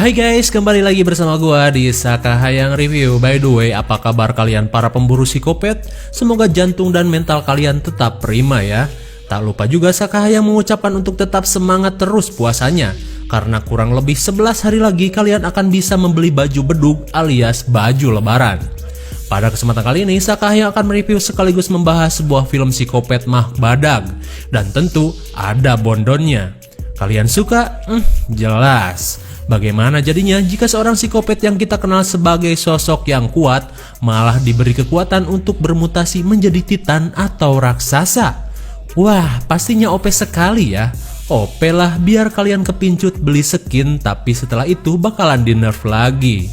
Hai guys, kembali lagi bersama gua di Sakahayang Review. By the way, apa kabar kalian para pemburu psikopat? Semoga jantung dan mental kalian tetap prima ya. Tak lupa juga Sakahayang mengucapkan untuk tetap semangat terus puasanya, karena kurang lebih 11 hari lagi kalian akan bisa membeli baju bedug alias baju lebaran. Pada kesempatan kali ini, Sakahayang akan mereview sekaligus membahas sebuah film psikopat mah badag, dan tentu ada bondonnya. Kalian suka? Jelas. Bagaimana jadinya jika seorang psikopat yang kita kenal sebagai sosok yang kuat malah diberi kekuatan untuk bermutasi menjadi titan atau raksasa? Wah, pastinya OP sekali ya. OP lah, biar kalian kepincut beli skin tapi setelah itu bakalan di nerf lagi.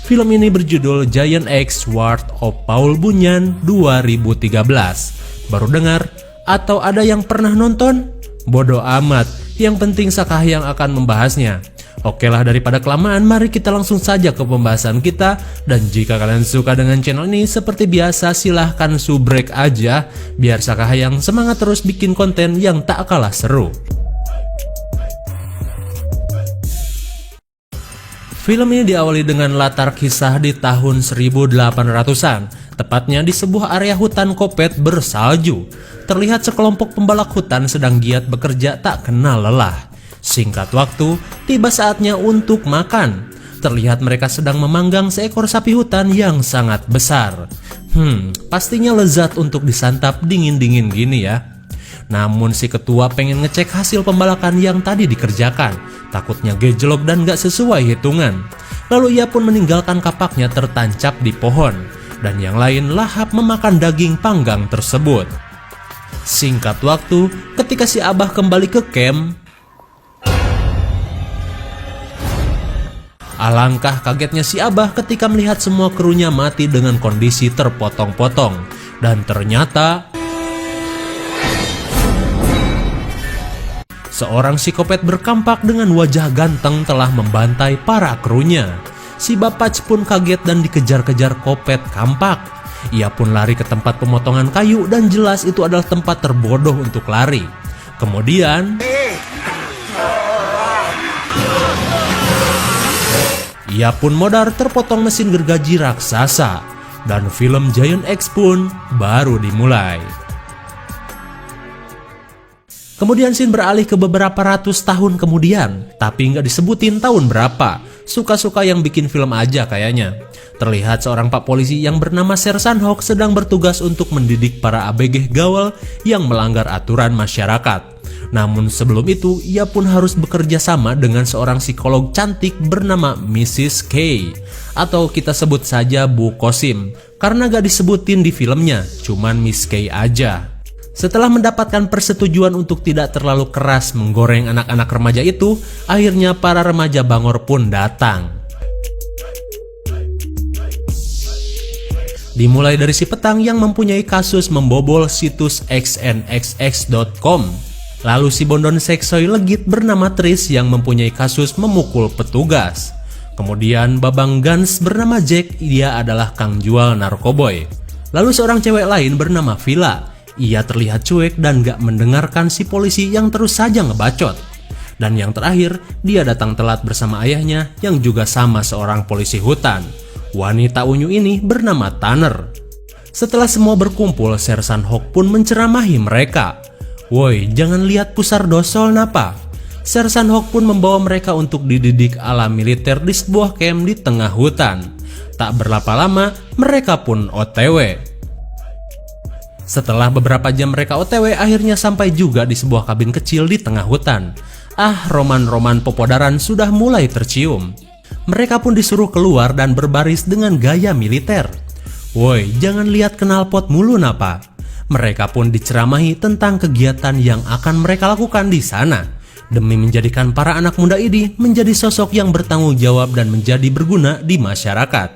Film ini berjudul Giant X Sword of Paul Bunyan 2013. Baru dengar? Atau ada yang pernah nonton? Bodoh amat, yang penting Sakahayang akan membahasnya. Oke lah, daripada kelamaan, mari kita langsung saja ke pembahasan kita. Dan jika kalian suka dengan channel ini, seperti biasa silahkan subrek aja, biar Sakahayang semangat terus bikin konten yang tak kalah seru. Film ini diawali dengan latar kisah di tahun 1800-an, tepatnya di sebuah area hutan kopet bersalju. Terlihat sekelompok pembalak hutan sedang giat bekerja tak kenal lelah. Singkat waktu, tiba saatnya untuk makan. Terlihat mereka sedang memanggang seekor sapi hutan yang sangat besar. Pastinya lezat untuk disantap dingin-dingin gini ya. Namun si ketua pengen ngecek hasil pembalakan yang tadi dikerjakan. Takutnya gejlok dan gak sesuai hitungan. Lalu ia pun meninggalkan kapaknya tertancap di pohon. Dan yang lain lahap memakan daging panggang tersebut. Singkat waktu, ketika si Abah kembali ke camp, alangkah kagetnya si Abah ketika melihat semua krunya mati dengan kondisi terpotong-potong. Dan ternyata seorang psikopat berkampak dengan wajah ganteng telah membantai para krunya. Si Bapac pun kaget dan dikejar-kejar kopet kampak. Ia pun lari ke tempat pemotongan kayu dan jelas itu adalah tempat terbodoh untuk lari. Kemudian ia pun modar terpotong mesin gergaji raksasa. Dan film Giant X pun baru dimulai. Kemudian scene beralih ke beberapa ratus tahun kemudian, tapi nggak disebutin tahun berapa. Suka-suka yang bikin film aja kayaknya. Terlihat seorang pak polisi yang bernama Sersan Hawk sedang bertugas untuk mendidik para ABG gaul yang melanggar aturan masyarakat. Namun sebelum itu, ia pun harus bekerja sama dengan seorang psikolog cantik bernama Mrs. K. Atau kita sebut saja Bu Kosim, karena gak disebutin di filmnya, cuman Miss K aja. Setelah mendapatkan persetujuan untuk tidak terlalu keras menggoreng anak-anak remaja itu, akhirnya para remaja bangor pun datang. Dimulai dari si petang yang mempunyai kasus membobol situs xnxx.com. Lalu si bondon seksoy legit bernama Tris yang mempunyai kasus memukul petugas. Kemudian babang Gans bernama Jack, dia adalah kang jual narkoboy. Lalu seorang cewek lain bernama Villa. Ia terlihat cuek dan gak mendengarkan si polisi yang terus saja ngebacot. Dan yang terakhir, dia datang telat bersama ayahnya yang juga sama seorang polisi hutan. Wanita unyu ini bernama Tanner. Setelah semua berkumpul, Sersan Hawk pun menceramahi mereka. Woi, jangan lihat pusar dosol napa. Sersan Hawk pun membawa mereka untuk dididik ala militer di sebuah camp di tengah hutan. Tak berapa lama, mereka pun OTW. Setelah beberapa jam mereka OTW, akhirnya sampai juga di sebuah kabin kecil di tengah hutan. Roman-roman popodaran sudah mulai tercium. Mereka pun disuruh keluar dan berbaris dengan gaya militer. Woi, jangan lihat knalpot mulu napa. Mereka pun diceramahi tentang kegiatan yang akan mereka lakukan di sana, demi menjadikan para anak muda ini menjadi sosok yang bertanggung jawab dan menjadi berguna di masyarakat.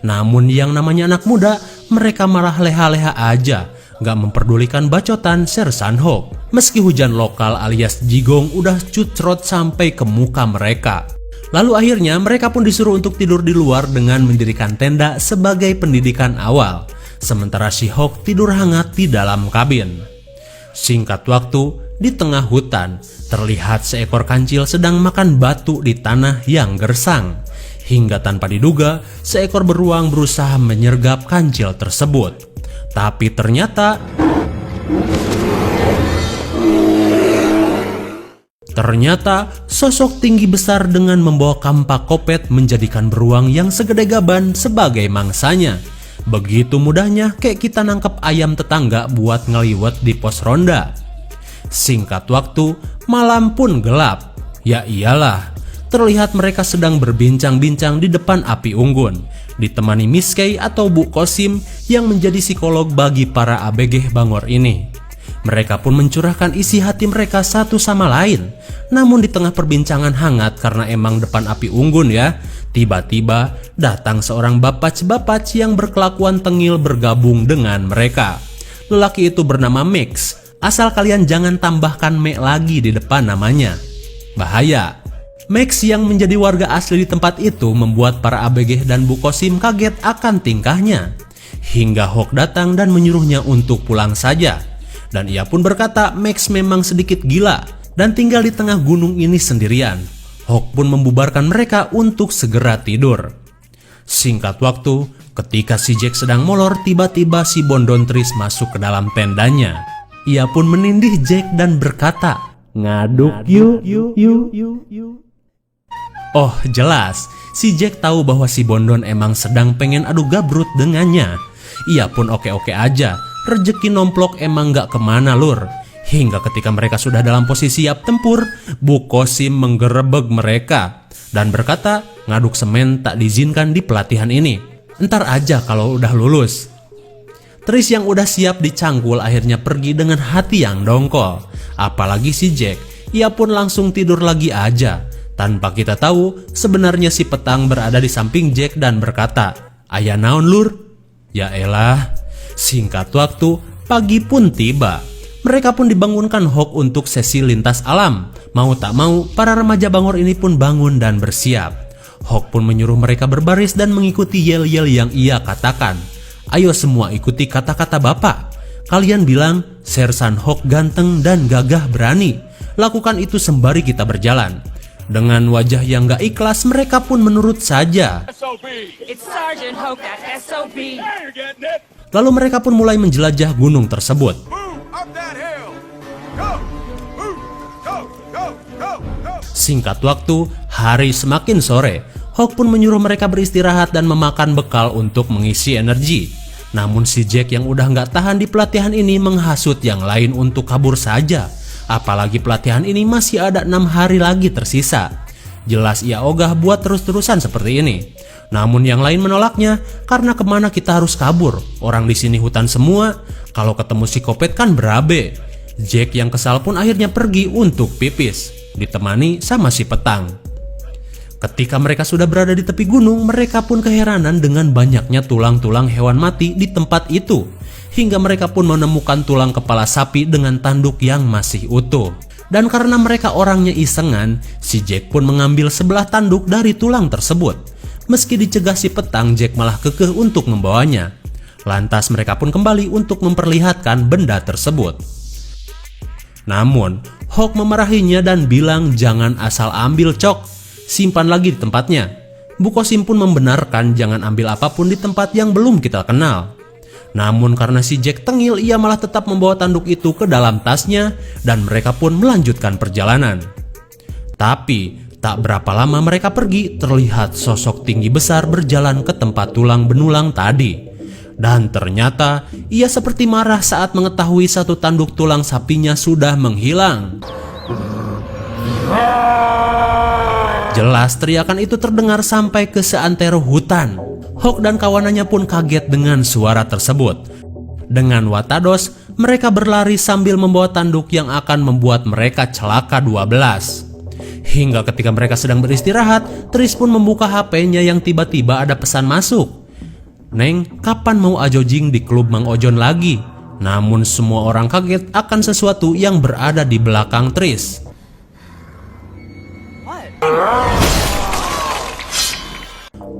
Namun yang namanya anak muda, mereka malah leha-leha aja, gak memperdulikan bacotan Sersan Hawk. Meski hujan lokal alias jigong udah cucrot sampai ke muka mereka. Lalu akhirnya mereka pun disuruh untuk tidur di luar dengan mendirikan tenda sebagai pendidikan awal. Sementara si Hawk tidur hangat di dalam kabin. Singkat waktu, Di tengah hutan, terlihat seekor kancil sedang makan batu di tanah yang gersang. Hingga tanpa diduga, seekor beruang berusaha menyergap kancil tersebut. Tapi ternyata sosok tinggi besar dengan membawa kampak kopet menjadikan beruang yang segede gaban sebagai mangsanya. Begitu mudahnya kayak kita nangkep ayam tetangga buat ngeliwet di pos ronda. Singkat waktu, malam pun gelap. Ya iyalah, terlihat mereka sedang berbincang-bincang di depan api unggun, ditemani Miss Kay atau Bu Kosim yang menjadi psikolog bagi para ABG Bangor ini. Mereka pun mencurahkan isi hati mereka satu sama lain. Namun di tengah perbincangan hangat karena emang depan api unggun ya, tiba-tiba datang seorang bapac yang berkelakuan tengil bergabung dengan mereka. Lelaki itu bernama Max. Asal kalian jangan tambahkan Me lagi di depan namanya. Bahaya. Max yang menjadi warga asli di tempat itu membuat para ABG dan Bu Kosim kaget akan tingkahnya. Hingga Hawk datang dan menyuruhnya untuk pulang saja. Dan ia pun berkata Max memang sedikit gila dan tinggal di tengah gunung ini sendirian. Hawk pun membubarkan mereka untuk segera tidur. Singkat waktu, ketika si Jack sedang molor, tiba-tiba si Bondon Tris masuk ke dalam tendanya. Ia pun menindih Jack dan berkata, "Ngaduk yuk. Oh jelas, si Jack tahu bahwa si Bondon emang sedang pengen adu gabrut dengannya. Ia pun oke-oke aja, rejeki nomplok emang gak kemana lur. Hingga ketika mereka sudah dalam posisi siap tempur, Bu Kosim menggerebek mereka dan berkata ngaduk semen tak diizinkan di pelatihan ini. Entar aja kalau udah lulus. Tris yang udah siap dicangkul akhirnya pergi dengan hati yang dongkol. Apalagi si Jack, ia pun langsung tidur lagi aja. Tanpa kita tahu, sebenarnya si Petang berada di samping Jack dan berkata, "Aya naon lur?" Ya elah. Singkat waktu, pagi pun tiba. Mereka pun dibangunkan Hawk untuk sesi lintas alam. Mau tak mau, para remaja Bangor ini pun bangun dan bersiap. Hawk pun menyuruh mereka berbaris dan mengikuti yel-yel yang ia katakan. Ayo semua ikuti kata-kata Bapak. Kalian bilang, Sersan Hawk ganteng dan gagah berani. Lakukan itu sembari kita berjalan. Dengan wajah yang gak ikhlas, mereka pun menurut saja. Lalu mereka pun mulai menjelajah gunung tersebut. Singkat waktu, hari semakin sore. Hawk pun menyuruh mereka beristirahat dan memakan bekal untuk mengisi energi. Namun si Jack yang udah gak tahan di pelatihan ini menghasut yang lain untuk kabur saja. Apalagi pelatihan ini masih ada 6 hari lagi tersisa. Jelas ia ogah buat terus-terusan seperti ini. Namun yang lain menolaknya karena kemana kita harus kabur. Orang di sini hutan semua. Kalau ketemu psikopat kan berabe. Jack yang kesal pun akhirnya pergi untuk pipis, ditemani sama si Petang. Ketika mereka sudah berada di tepi gunung, mereka pun keheranan dengan banyaknya tulang-tulang hewan mati di tempat itu. Hingga mereka pun menemukan tulang kepala sapi dengan tanduk yang masih utuh. Dan karena mereka orangnya isengan, si Jack pun mengambil sebelah tanduk dari tulang tersebut. Meski dicegah si Petang, Jack malah kekeh untuk membawanya. Lantas mereka pun kembali untuk memperlihatkan benda tersebut. Namun, Hawk memarahinya dan bilang jangan asal ambil cok. Simpan lagi di tempatnya. Bu Kosim pun membenarkan jangan ambil apapun di tempat yang belum kita kenal. Namun karena si Jack tengil, ia malah tetap membawa tanduk itu ke dalam tasnya dan mereka pun melanjutkan perjalanan. Tapi tak berapa lama mereka pergi, terlihat sosok tinggi besar berjalan ke tempat tulang benulang tadi. Dan ternyata ia seperti marah saat mengetahui satu tanduk tulang sapinya sudah menghilang. Jelas teriakan itu terdengar sampai ke seantero hutan. Hawk dan kawanannya pun kaget dengan suara tersebut. Dengan watados, mereka berlari sambil membawa tanduk yang akan membuat mereka celaka 12. Hingga ketika mereka sedang beristirahat, Tris pun membuka HP-nya yang tiba-tiba ada pesan masuk. "Neng, kapan mau ajojing di klub Mang Ojon lagi?" Namun semua orang kaget akan sesuatu yang berada di belakang Tris.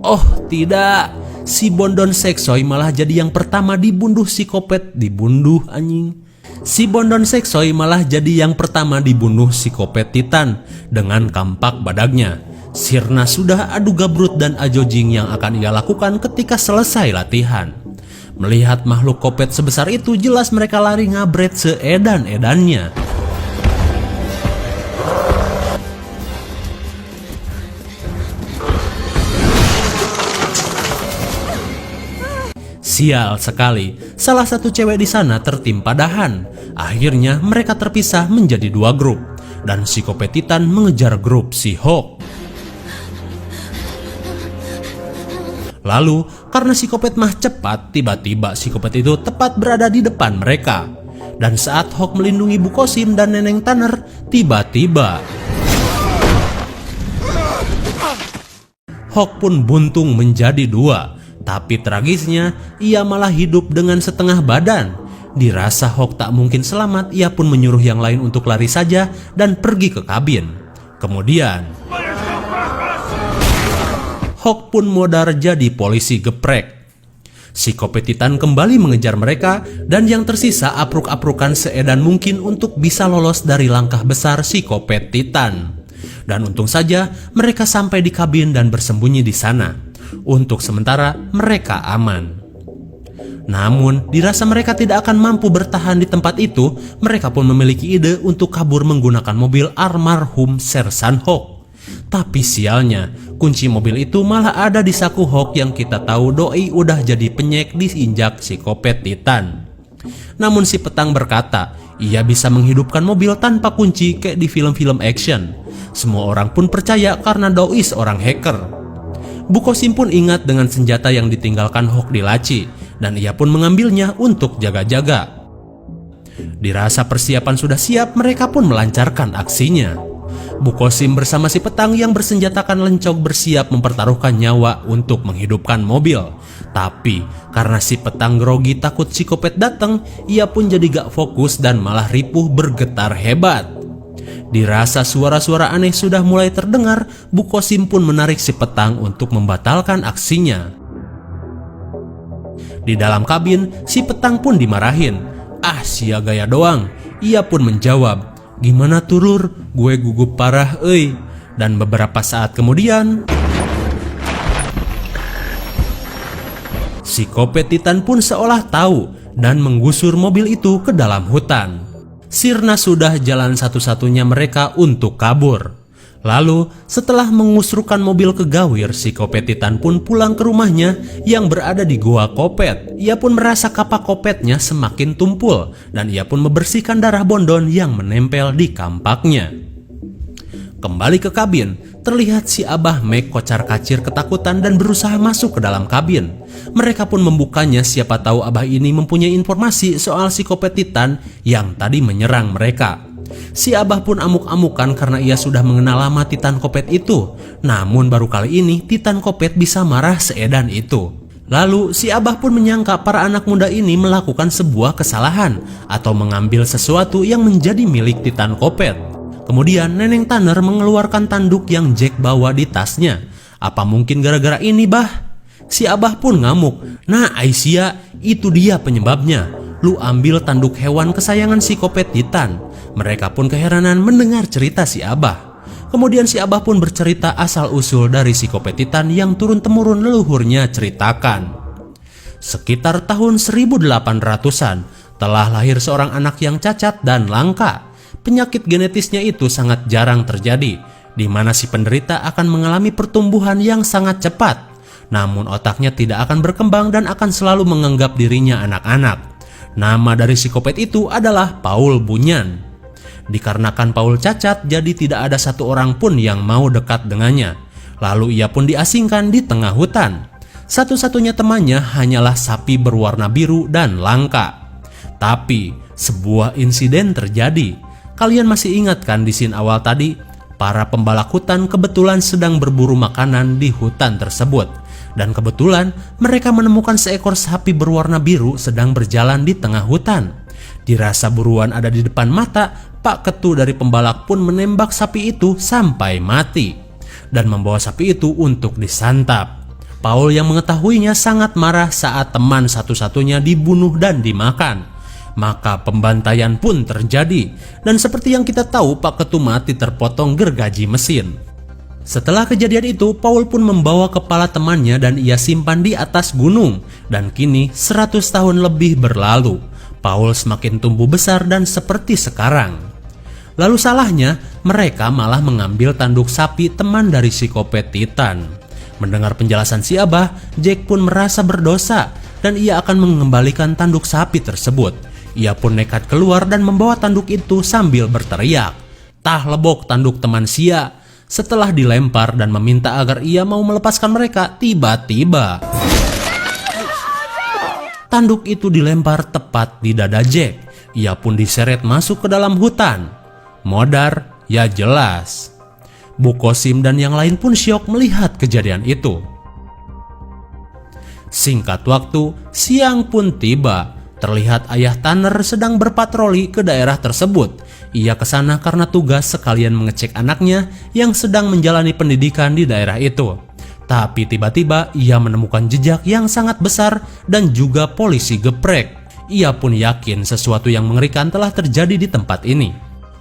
Oh tidak, si Bondon Seksoy malah jadi yang pertama dibunduh psikopat, dibunduh anjing. Si Bondon Seksoy malah jadi yang pertama dibunuh psikopat Titan dengan kampak badagnya. Sirna sudah adu gabrut dan ajojing yang akan ia lakukan ketika selesai latihan. Melihat makhluk kopet sebesar itu, jelas mereka lari ngabret seedan-edannya. Sial sekali, salah satu cewek di sana tertimpa dahan. Akhirnya mereka terpisah menjadi dua grup, dan psikopat Titan mengejar grup si Hawk. Lalu, karena psikopat mah cepat, tiba-tiba psikopat itu tepat berada di depan mereka. Dan saat Hawk melindungi Bu Kosim dan Neneng Tanner, tiba-tiba Hawk pun buntung menjadi dua. Tapi tragisnya, ia malah hidup dengan setengah badan. Dirasa Hawk tak mungkin selamat, ia pun menyuruh yang lain untuk lari saja dan pergi ke kabin. Kemudian Hawk pun modar jadi polisi geprek. Psikopat Titan kembali mengejar mereka, dan yang tersisa apruk-aprukan seedan mungkin untuk bisa lolos dari langkah besar psikopat Titan. Dan untung saja mereka sampai di kabin dan bersembunyi di sana. Untuk sementara mereka aman. Namun dirasa mereka tidak akan mampu bertahan di tempat itu, mereka pun memiliki ide untuk kabur menggunakan mobil almarhum Sersan Hawk. Tapi sialnya, kunci mobil itu malah ada di saku Hawk yang kita tahu doi udah jadi penyek diinjak psikopat Titan. Namun si Petang berkata, ia bisa menghidupkan mobil tanpa kunci kayak di film-film action. Semua orang pun percaya karena doi seorang hacker. Bu Kosim pun ingat dengan senjata yang ditinggalkan Hawk di laci, dan ia pun mengambilnya untuk jaga-jaga. Dirasa persiapan sudah siap, mereka pun melancarkan aksinya. Bu Kosim bersama si Petang yang bersenjatakan lencok bersiap mempertaruhkan nyawa untuk menghidupkan mobil. Tapi karena si Petang grogi takut psikopat datang, ia pun jadi gak fokus dan malah ripuh bergetar hebat. Dirasa suara-suara aneh sudah mulai terdengar, Bu Kosim pun menarik si Petang untuk membatalkan aksinya. Di dalam kabin, si Petang pun dimarahin. Ah, sia gaya doang. Ia pun menjawab, gimana turur, gue gugup parah euy. Dan beberapa saat kemudian, psikopat Titan pun seolah tahu dan menggusur mobil itu ke dalam hutan. Sirna sudah jalan satu-satunya mereka untuk kabur. Lalu setelah mengusrukan mobil ke Gawir, psikopat Titan pun pulang ke rumahnya yang berada di Goa Kopet. Ia pun merasa kapak kopetnya semakin tumpul, dan ia pun membersihkan darah Bondon yang menempel di kampaknya. Kembali ke kabin, terlihat si Abah Meg kocar-kacir ketakutan dan berusaha masuk ke dalam kabin. Mereka pun membukanya, siapa tahu Abah ini mempunyai informasi soal psikopat Titan yang tadi menyerang mereka. Si Abah pun amuk-amukan karena ia sudah mengenal lama Titan Kopet itu. Namun baru kali ini Titan Kopet bisa marah seedan itu. Lalu si Abah pun menyangka para anak muda ini melakukan sebuah kesalahan atau mengambil sesuatu yang menjadi milik Titan Kopet. Kemudian Neneng Tanner mengeluarkan tanduk yang Jack bawa di tasnya. Apa mungkin gara-gara ini, Bah? Si Abah pun ngamuk. Nah Aisyah, itu dia penyebabnya. Lu ambil tanduk hewan kesayangan psikopat Titan. Mereka pun keheranan mendengar cerita si Abah. Kemudian si Abah pun bercerita asal-usul dari psikopat Titan yang turun-temurun leluhurnya ceritakan. Sekitar tahun 1800-an telah lahir seorang anak yang cacat dan langka. Penyakit genetisnya itu sangat jarang terjadi, di mana si penderita akan mengalami pertumbuhan yang sangat cepat. Namun otaknya tidak akan berkembang dan akan selalu menganggap dirinya anak-anak. Nama dari psikopat itu adalah Paul Bunyan. Dikarenakan Paul cacat, jadi tidak ada satu orang pun yang mau dekat dengannya. Lalu ia pun diasingkan di tengah hutan. Satu-satunya temannya hanyalah sapi berwarna biru dan langka. Tapi sebuah insiden terjadi. Kalian masih ingat kan di scene awal tadi? Para pembalak hutan kebetulan sedang berburu makanan di hutan tersebut. Dan kebetulan mereka menemukan seekor sapi berwarna biru sedang berjalan di tengah hutan. Dirasa buruan ada di depan mata, Pak Ketu dari pembalak pun menembak sapi itu sampai mati. Dan membawa sapi itu untuk disantap. Paul yang mengetahuinya sangat marah saat teman satu-satunya dibunuh dan dimakan. Maka pembantaian pun terjadi, dan seperti yang kita tahu, Pak Ketu mati terpotong gergaji mesin. Setelah kejadian itu, Paul pun membawa kepala temannya dan ia simpan di atas gunung. Dan kini 100 tahun lebih berlalu, Paul semakin tumbuh besar dan seperti sekarang. Lalu salahnya, mereka malah mengambil tanduk sapi teman dari psikopat Titan. Mendengar penjelasan si Abah, Jack pun merasa berdosa dan ia akan mengembalikan tanduk sapi tersebut. Ia pun nekat keluar dan membawa tanduk itu sambil berteriak, "Tah lebok tanduk teman sia." Setelah dilempar dan meminta agar ia mau melepaskan mereka, tiba-tiba tanduk itu dilempar tepat di dada Jack. Ia pun diseret masuk ke dalam hutan. Modar, ya jelas. Bu Kosim dan yang lain pun syok melihat kejadian itu. Singkat waktu, siang pun tiba. Terlihat ayah Tanner sedang berpatroli ke daerah tersebut. Ia ke sana karena tugas sekalian mengecek anaknya yang sedang menjalani pendidikan di daerah itu. Tapi tiba-tiba ia menemukan jejak yang sangat besar dan juga polisi geprek. Ia pun yakin sesuatu yang mengerikan telah terjadi di tempat ini.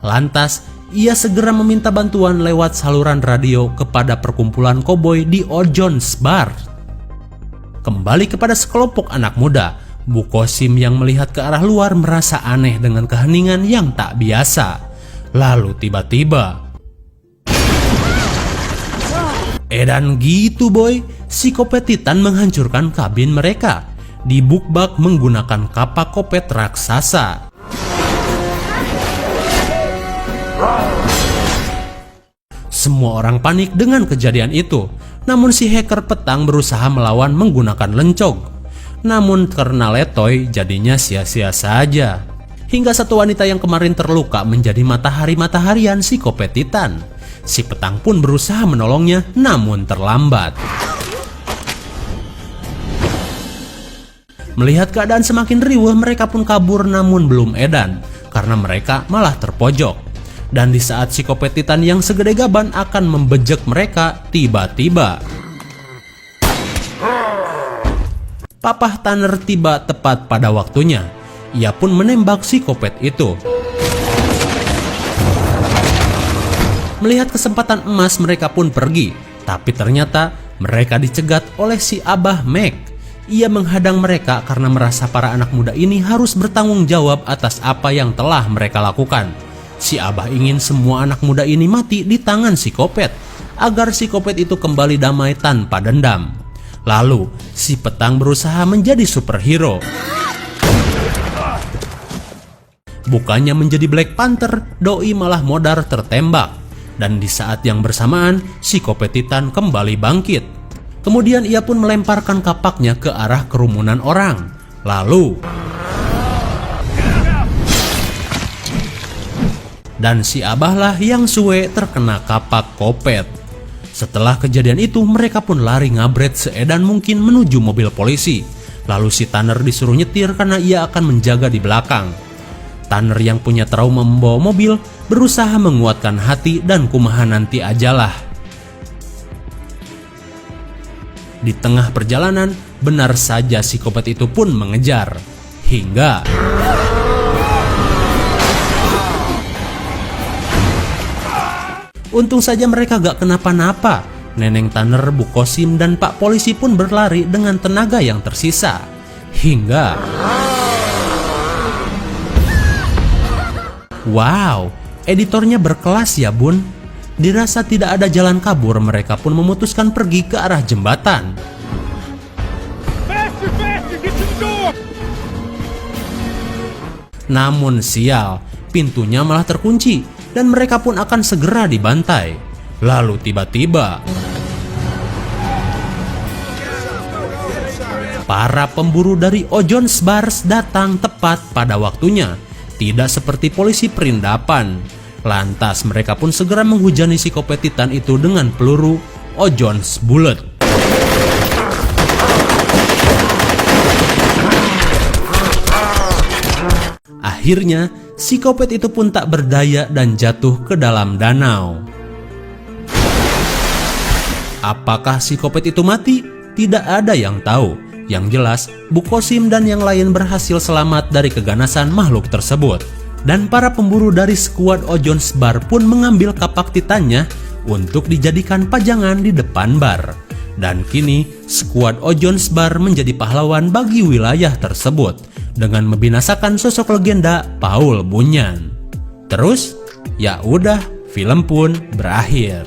Lantas, ia segera meminta bantuan lewat saluran radio kepada perkumpulan koboi di Ojon's Bar. Kembali kepada sekelompok anak muda, Bu Kosim yang melihat ke arah luar merasa aneh dengan keheningan yang tak biasa. Lalu tiba-tiba, edan gitu boy, psikopat Titan menghancurkan kabin mereka. Dibukbak menggunakan kapak kopet raksasa. Semua orang panik dengan kejadian itu. Namun si hacker petang berusaha melawan menggunakan lencog. Namun karena letoy jadinya sia-sia saja. Hingga satu wanita yang kemarin terluka menjadi matahari-mataharian psikopat Titan. Si petang pun berusaha menolongnya namun terlambat. Melihat keadaan semakin riuh, mereka pun kabur namun belum edan karena mereka malah terpojok. Dan di saat psikopat Titan yang segede gaban akan membejek mereka, tiba-tiba Papa Tanner tiba tepat pada waktunya. Ia pun menembak psikopat itu. Melihat kesempatan emas, mereka pun pergi. Tapi ternyata mereka dicegat oleh si Abah Mac. Ia menghadang mereka karena merasa para anak muda ini harus bertanggung jawab atas apa yang telah mereka lakukan. Si Abah ingin semua anak muda ini mati di tangan psikopat, agar psikopat itu kembali damai tanpa dendam. Lalu, si petang berusaha menjadi superhero. Bukannya menjadi Black Panther, doi malah modar tertembak. Dan di saat yang bersamaan, psikopat Titan kembali bangkit. Kemudian ia pun melemparkan kapaknya ke arah kerumunan orang. Lalu, dan si Abahlah yang suwe terkena kapak kopet. Setelah kejadian itu, mereka pun lari ngabret seedan mungkin menuju mobil polisi. Lalu si Tanner disuruh nyetir karena ia akan menjaga di belakang. Tanner yang punya trauma membawa mobil berusaha menguatkan hati dan kumaha nanti ajalah. Di tengah perjalanan, benar saja psikopat itu pun mengejar. Hingga untung saja mereka gak kenapa-napa. Neneng Tanner, Bu Kosim, dan Pak Polisi pun berlari dengan tenaga yang tersisa. Hingga wow, editornya berkelas ya bun. Dirasa tidak ada jalan kabur, mereka pun memutuskan pergi ke arah jembatan. Namun sial, pintunya malah terkunci dan mereka pun akan segera dibantai. Lalu tiba-tiba para pemburu dari Ojon's Bars datang tepat pada waktunya. Tidak seperti polisi perindapan. Lantas mereka pun segera menghujani psikopat Titan itu dengan peluru Ojon's Bullet. Akhirnya, psikopat itu pun tak berdaya dan jatuh ke dalam danau. Apakah psikopat itu mati? Tidak ada yang tahu. Yang jelas, Bu Kosim dan yang lain berhasil selamat dari keganasan makhluk tersebut. Dan para pemburu dari skuad Ojon's Bar pun mengambil kapak titannya untuk dijadikan pajangan di depan bar. Dan kini, skuad Ojon's Bar menjadi pahlawan bagi wilayah tersebut dengan membinasakan sosok legenda Paul Bunyan. Terus, ya udah, film pun berakhir.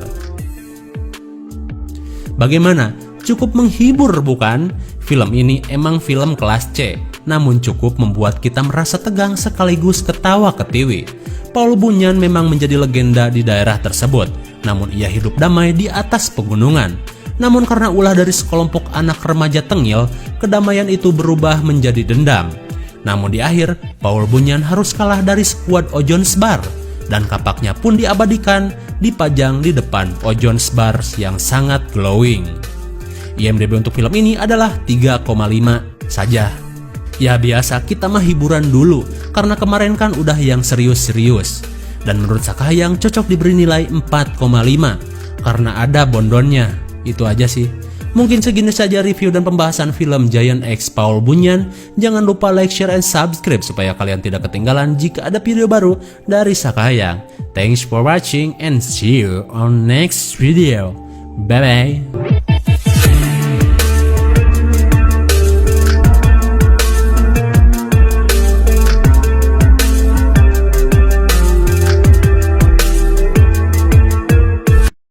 Bagaimana? Cukup menghibur bukan? Film ini emang film kelas C, namun cukup membuat kita merasa tegang sekaligus ketawa ketiwi. Paul Bunyan memang menjadi legenda di daerah tersebut, namun ia hidup damai di atas pegunungan. Namun karena ulah dari sekelompok anak remaja tengil, kedamaian itu berubah menjadi dendam. Namun di akhir, Paul Bunyan harus kalah dari skuad Ojon's Bar, dan kapaknya pun diabadikan, dipajang di depan Ojon's Bar yang sangat glowing. IMDb untuk film ini adalah 3,5 saja. Ya biasa, kita mah hiburan dulu, karena kemarin kan udah yang serius-serius. Dan menurut Sakahayang cocok diberi nilai 4,5, karena ada bondonnya. Itu aja sih. Mungkin segini saja review dan pembahasan film Giant X Paul Bunyan. Jangan lupa like, share, and subscribe supaya kalian tidak ketinggalan jika ada video baru dari Sakahayang. Thanks for watching and see you on next video. Bye bye.